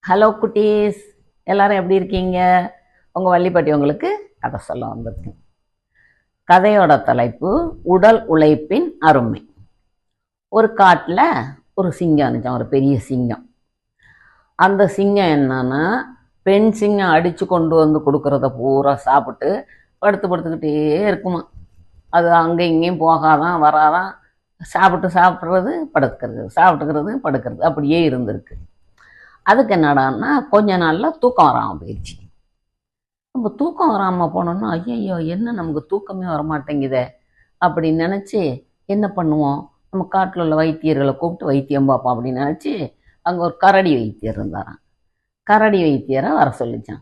Hello குட்டீஸ், எல்லாரும் எப்படி இருக்கீங்க? உங்கள் வள்ளிப்பாட்டி உங்களுக்கு கதை சொல்ல வந்திருக்கேன். கதையோட தலைப்பு உடல் உழைப்பின் அருமை. ஒரு காட்டில் ஒரு சிங்கம் இருந்துச்சான், ஒரு பெரிய சிங்கம். அந்த சிங்கம் என்னன்னா, பெண் சிங்கம் அடித்து கொண்டு வந்து கொடுக்குறத பூரா சாப்பிட்டு படுத்துக்கிட்டே இருக்குமா. அது அங்கே இங்கேயும் போகாதான் வராதான், சாப்பிட்றது படுக்கிறது அப்படியே இருந்திருக்கு. அதுக்கு என்னடான்னா கொஞ்ச நாளில் தூக்கம் வராமல் போயிடுச்சு. நம்ம தூக்கம் வராமல் போனோம்னா ஐயோ என்ன நமக்கு தூக்கமே வரமாட்டேங்குதே அப்படின்னு நினச்சி என்ன பண்ணுவோம், நம்ம காட்டில் உள்ள வைத்தியர்களை கூப்பிட்டு வைத்தியம் பார்ப்போம் அப்படின்னு நினச்சி அங்கே ஒரு கரடி வைத்தியர் இருந்தாராம். கரடி வைத்தியரை வர சொல்லிச்சான்.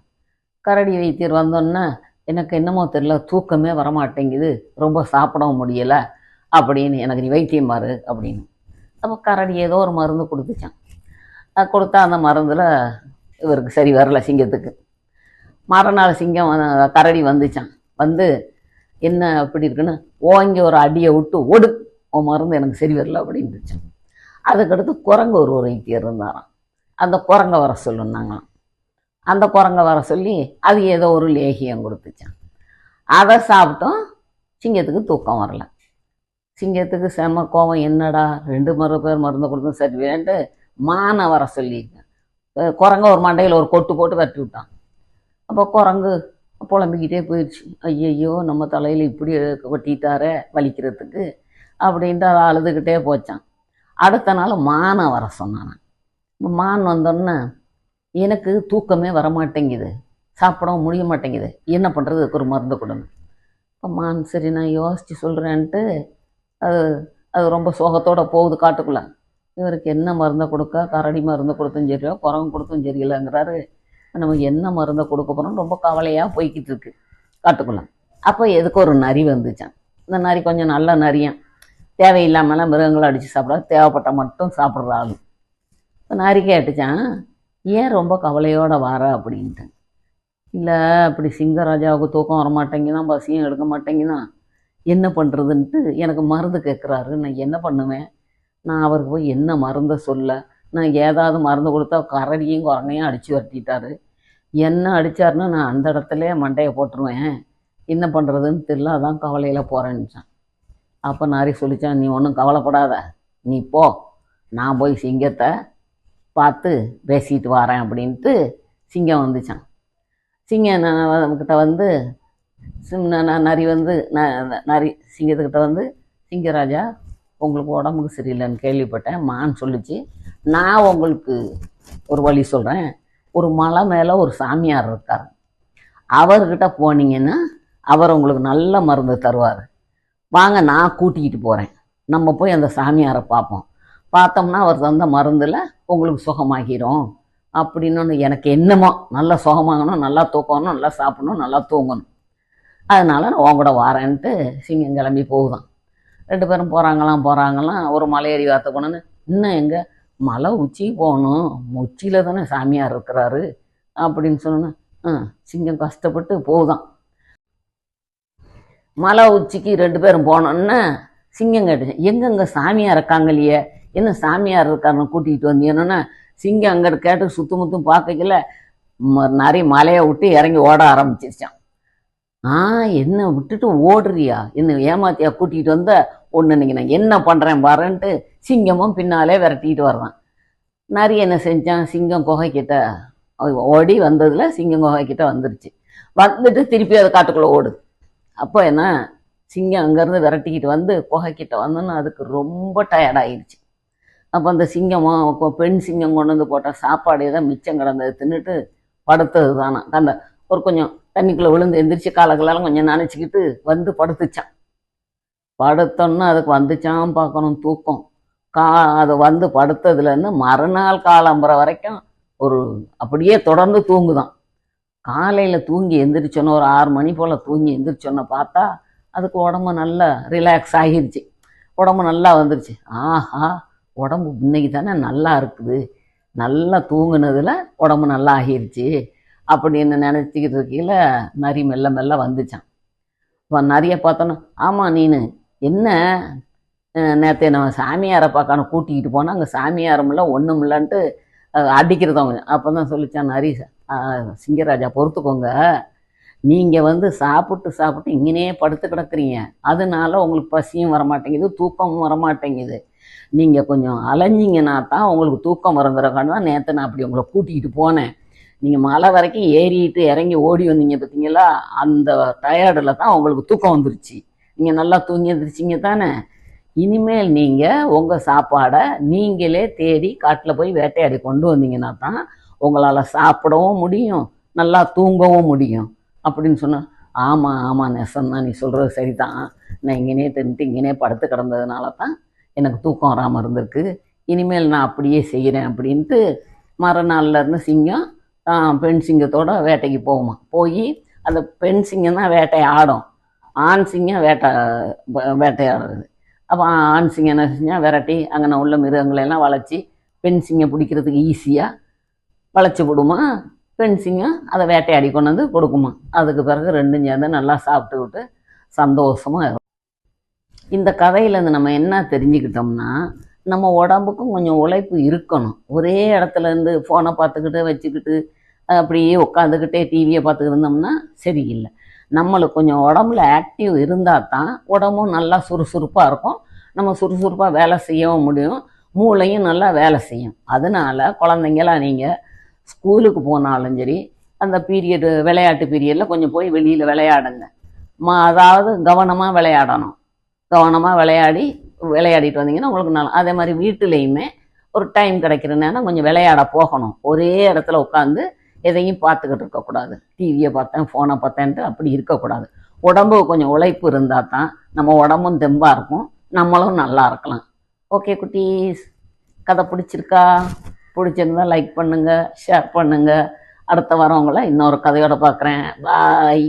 கரடி வைத்தியர் வந்தோன்னே எனக்கு என்னமோ தெரியல, தூக்கமே வரமாட்டேங்குது, ரொம்ப சாப்பிடவும் முடியலை அப்படின்னு, எனக்கு நீ வைத்தியம் பாரு அப்படின்னு. அப்போ கரடி ஏதோ ஒரு மருந்து கொடுத்துச்சான். அது கொடுத்தா அந்த மருந்தில் இவருக்கு சரி வரல, சிங்கத்துக்கு. மறுநாள் சிங்கம் கரடி வந்துச்சான். வந்து என்ன அப்படி இருக்குன்னு ஓங்கி ஒரு அடியை விட்டு ஓடு, உன் மருந்து எனக்கு சரி வரல அப்படின்ட்டுச்சான். அதுக்கடுத்து குரங்கு ஒரு வைத்தியர் இருந்தாராம். அந்த குரங்கை வர சொல்லுன்னாங்களாம். அந்த குரங்கை வர சொல்லி அது ஏதோ ஒரு லேகியம் கொடுத்துச்சான். அதை சாப்பிட்டோம், சிங்கத்துக்கு தூக்கம் வரல. சிங்கத்துக்கு செம கோவம், என்னடா 2 பேர் மருந்து கொடுத்தும் சரி வேண்டு மானை வர சொல்லியிருக்கேன். குரங்க ஒரு மண்டையில் ஒரு கொட்டு போட்டு கட்டி விட்டான். அப்போ குரங்கு புலம்பிக்கிட்டே போயிடுச்சு. ஐயையோ நம்ம தலையில் இப்படி கொட்டிட்டாரே வலிக்கிறதுக்கு அப்படின்ட்டு அதை அழுதுகிட்டே போச்சான். அடுத்த நாள் மானை வர சொன்னான். மான் வந்தோன்னே எனக்கு தூக்கமே வரமாட்டேங்குது, சாப்பிடவும் முடிய மாட்டேங்குது, என்ன பண்ணுறது, அதுக்கு ஒரு மருந்து கொடுங்க. இப்போ மான் சரி நான் யோசித்து சொல்கிறேன்ட்டு அது அது ரொம்ப சோகத்தோடு போகுது காட்டுக்குள்ளே. இவருக்கு என்ன மருந்தை கொடுக்க, கரடி மருந்து கொடுத்தும் சரியோ குரங்கு கொடுத்தும் சரியில்லைங்கிறாரு. நம்ம என்ன மருந்தை கொடுக்க போகிறோம் ரொம்ப கவலையாக போய்கிட்டு இருக்கு காட்டுக்குள்ளே. அப்போ எதுக்கு ஒரு நரி வந்துச்சான். இந்த நரி கொஞ்சம் நல்ல நரியான், தேவையில்லாமலாம் மிருகங்களை அடித்து சாப்பிடாது, தேவைப்பட்ட மட்டும் சாப்பிட்ற ஆள். இப்போ நரி கேட்டுச்சான், ஏன் ரொம்ப கவலையோடு வர அப்படின்ட்டு. இல்லை அப்படி சிங்கராஜாவுக்கு தூக்கம் வர மாட்டேங்குதான், பசியும் எடுக்க மாட்டேங்குதான், என்ன பண்ணுறதுன்ட்டு எனக்கு மருந்து கேட்குறாரு, நான் என்ன பண்ணுவேன், நான் அவருக்கு போய் என்ன மருந்தை சொல்ல, நான் ஏதாவது மருந்து கொடுத்தா கரடியும் குரங்கையும் அடித்து வரட்டிட்டாரு, என்ன அடித்தாருன்னா நான் அந்த இடத்துல மண்டையை போட்டுருவேன், என்ன பண்ணுறதுன்னு தெரியல, அதான் கவலையில் போகிறேன்னுச்சான். அப்போ நாரி சொல்லித்தான், நீ ஒன்றும் கவலைப்படாத, நீ போ, நான் போய் சிங்கத்தை பார்த்து பேசிட்டு வரேன் அப்படின்ட்டு சிங்கம் வந்துச்சான். சிங்கம் கிட்ட வந்து நரி வந்து நரி சிங்கத்துக்கிட்ட வந்து, சிங்கராஜா உங்களுக்கு உடம்புக்கு சரியில்லைன்னு கேள்விப்பட்டேன், மான் சொல்லிச்சு, நான் உங்களுக்கு ஒரு வழி சொல்கிறேன், ஒரு மலை மேலே ஒரு சாமியார் இருக்கார், அவர்கிட்ட போனீங்கன்னா அவர் உங்களுக்கு நல்ல மருந்து தருவார், வாங்க நான் கூட்டிக்கிட்டு போகிறேன், நம்ம போய் அந்த சாமியாரை பார்ப்போம், பார்த்தோம்னா அவர் தந்த மருந்தில் உங்களுக்கு சுகமாகிரும் அப்படின்னு. எனக்கு என்னமோ நல்லா சுகமாகணும், நல்லா தூக்கணும், நல்லா சாப்பிடணும், நல்லா தூங்கணும், அதனால் நான் உன் கூட வாரேன்ட்டு சிங்கம் கிளம்பி போகுதான். 2 பேரும் போகிறாங்களாம். ஒரு மலையேறி வார்த்தை போனோன்னு, இன்னும் எங்கே மலை உச்சி போகணும், உச்சியில் தானே சாமியார் இருக்கிறாரு அப்படின்னு சொன்னோன்னா சிங்கம் கஷ்டப்பட்டு போகுதான். மலை உச்சிக்கு 2 பேரும் போனோன்னா சிங்கம் கேட்டுச்சு, எங்கெங்கே சாமியார் இருக்காங்க இல்லையே, என்ன சாமியார் இருக்காருன்னு கூட்டிகிட்டு வந்தீங்கன்னா, சிங்கம் அங்கே கேட்டு சுத்தமுத்தும் பார்க்கல, நிறைய மலையை விட்டு இறங்கி ஓட ஆரம்பிச்சிருச்சான். என்ன விட்டுட்டு ஓடுறியா, என்ன ஏமாத்தியா கூட்டிகிட்டு வந்த, ஒன்று இன்னைக்கு நான் என்ன பண்ணுறேன் பாருன்ட்டு சிங்கமும் பின்னாலே விரட்டிக்கிட்டு வர்றான். நிறைய என்ன செஞ்சான், சிங்கம் குகைக்கிட்ட ஓடி வந்ததில் சிங்கம் குகைக்கிட்ட வந்துருச்சு. வந்துட்டு திருப்பி அதை காட்டுக்குள்ளே ஓடுது. அப்போ என்ன, சிங்கம் அங்கேருந்து விரட்டிக்கிட்டு வந்து குகைக்கிட்ட வந்தோன்னு அதுக்கு ரொம்ப டயர்டாகிடுச்சு. அப்போ அந்த சிங்கமும் பெண் சிங்கம் கொண்டு வந்து போட்ட சாப்பாடு தான் மிச்சம் கிடந்தது தின்னுட்டு படுத்தது தானா, அந்த ஒரு கொஞ்சம் தண்ணிக்குள்ளே விழுந்து எந்திரிச்சு காலங்களெல்லாம் கொஞ்சம் நினச்சிக்கிட்டு வந்து படுத்துச்சான். படுத்தோன்னா அதுக்கு வந்துச்சான் பார்க்கணும் தூக்கம். அது வந்து படுத்ததுலேருந்து மறுநாள் காலம்புற வரைக்கும் ஒரு அப்படியே தொடர்ந்து தூங்குதான். காலையில் தூங்கி எந்திரிச்சோன்னு ஒரு 6 மணி போல் தூங்கி எந்திரிச்சோன்னு பார்த்தா அதுக்கு உடம்பு நல்லா ரிலாக்ஸ் ஆகிருச்சு, உடம்பு நல்லா வந்துருச்சு. ஆஹா, உடம்பு இன்னைக்கு தானே நல்லா இருக்குது, நல்லா தூங்குனதில் உடம்பு நல்லா ஆகிருச்சு அப்படின்னு நினச்சிக்கிட்டு இருக்கையில் நரி மெல்ல மெல்ல வந்துச்சான். இப்போ நிறைய பார்த்தோன்னா, ஆமாம் நீனு என்ன நேற்று நான் சாமியாரை பார்க்கணும் கூட்டிக்கிட்டு போனால் அங்கே சாமியாரும் இல்லை ஒன்றும் இல்லைன்ட்டு அடிக்கிறதவங்க. அப்போ தான் சொல்லிச்சான் நரி, சிங்கராஜா பொறுத்துக்கோங்க, நீங்கள் வந்து சாப்பிட்டு சாப்பிட்டு இங்கனே படுத்து கிடக்குறீங்க, அதனால உங்களுக்கு பசியும் வரமாட்டேங்குது, தூக்கமும் வரமாட்டேங்குது. நீங்கள் கொஞ்சம் அலைஞ்சிங்கன்னா தான் உங்களுக்கு தூக்கம் வருங்கிறக்கான தான் நேற்று நான் அப்படி உங்களை கூட்டிகிட்டு போனேன். நீங்கள் மலை வரைக்கும் ஏறிட்டு இறங்கி ஓடி வந்தீங்க பார்த்தீங்களா, அந்த டயர்டில் தான் உங்களுக்கு தூக்கம் வந்துருச்சு. நீங்கள் நல்லா தூங்கி எழுந்திரிச்சிங்க தானே. இனிமேல் நீங்கள் உங்கள் சாப்பாடை நீங்களே தேடி காட்டில் போய் வேட்டையாடி கொண்டு வந்தீங்கன்னா தான் உங்களால் சாப்பிடவும் முடியும், நல்லா தூங்கவும் முடியும் அப்படின்னு சொன்னேன். ஆமாம் ஆமாம் நெசந்தான், நீ சொல்கிறது சரிதான், நான் இங்கேனே தின்ட்டு இங்கேனே படுத்து கிடந்ததுனால தான் எனக்கு தூக்கம் வராமல் இருந்திருக்கு, இனிமேல் நான் அப்படியே செய்கிறேன் அப்படின்ட்டு மறுநாள்லேருந்து சிங்கம் பெண் சிங்கத்தோட வேட்டைக்கு போகுமா. போய் அந்த பெண் சிங்கம் தான் வேட்டையை ஆடும், ஆண் சிங்கம் வேட்டையாடுறது. அப்போ ஆண் சிங்கம் என்ன செஞ்சால் விரட்டி அங்கே உள்ள மிருகங்களெல்லாம் வளைச்சி பெண் சிங்கம் பிடிக்கிறதுக்கு ஈஸியாக வளைச்சி விடுமா. பெண் சிங்கம் அதை வேட்டையாடி கொண்டு வந்து கொடுக்குமா. அதுக்கு பிறகு ரெண்டும் சேர்ந்து நல்லா சாப்பிட்டுக்கிட்டு சந்தோஷமாக இருக்கும். இந்த கதையிலேருந்து நம்ம என்ன தெரிஞ்சுக்கிட்டோம்னா, நம்ம உடம்புக்கும் கொஞ்சம் உழைப்பு இருக்கணும். ஒரே இடத்துலேருந்து ஃபோனை பார்த்துக்கிட்டு வச்சுக்கிட்டு அப்படியே உட்காந்துக்கிட்டே டிவியை பார்த்துக்கிட்டு இருந்தோம்னா சரியில்லை. நம்மளுக்கு கொஞ்சம் உடம்புல ஆக்டிவ் இருந்தால் தான் உடம்பும் நல்லா சுறுசுறுப்பாக இருக்கும், நம்ம சுறுசுறுப்பாக வேலை செய்யவும் முடியும், மூளையும் நல்லா வேலை செய்யும். அதனால் குழந்தைங்களாம் நீங்கள் ஸ்கூலுக்கு போனாலும் சரி, அந்த பீரியடு விளையாட்டு பீரியடில் கொஞ்சம் போய் வெளியில் விளையாடுங்க. அதாவது கவனமாக விளையாடணும். கவனமாக விளையாடிட்டு வந்தீங்கன்னா உங்களுக்கு நல்லா. அதே மாதிரி வீட்டிலையுமே ஒரு டைம் கிடைக்கிற நேரம் கொஞ்சம் விளையாட போகணும். ஒரே இடத்துல உட்காந்து எதையும் பார்த்துக்கிட்டு இருக்கக்கூடாது, டிவியை பார்த்தேன் ஃபோனை பார்த்தேன்ட்டு அப்படி இருக்கக்கூடாது. உடம்பு கொஞ்சம் உழைப்பு இருந்தால் தான் நம்ம உடம்பும் தெம்பாக இருக்கும், நம்மளும் நல்லா இருக்கலாம். ஓகே குட்டீஸ், கதை பிடிச்சிருக்கா? பிடிச்சிருந்தா லைக் பண்ணுங்கள், ஷேர் பண்ணுங்கள். அடுத்த வாரம் உங்களை இன்னொரு கதையோடு பார்க்குறேன். பாய்.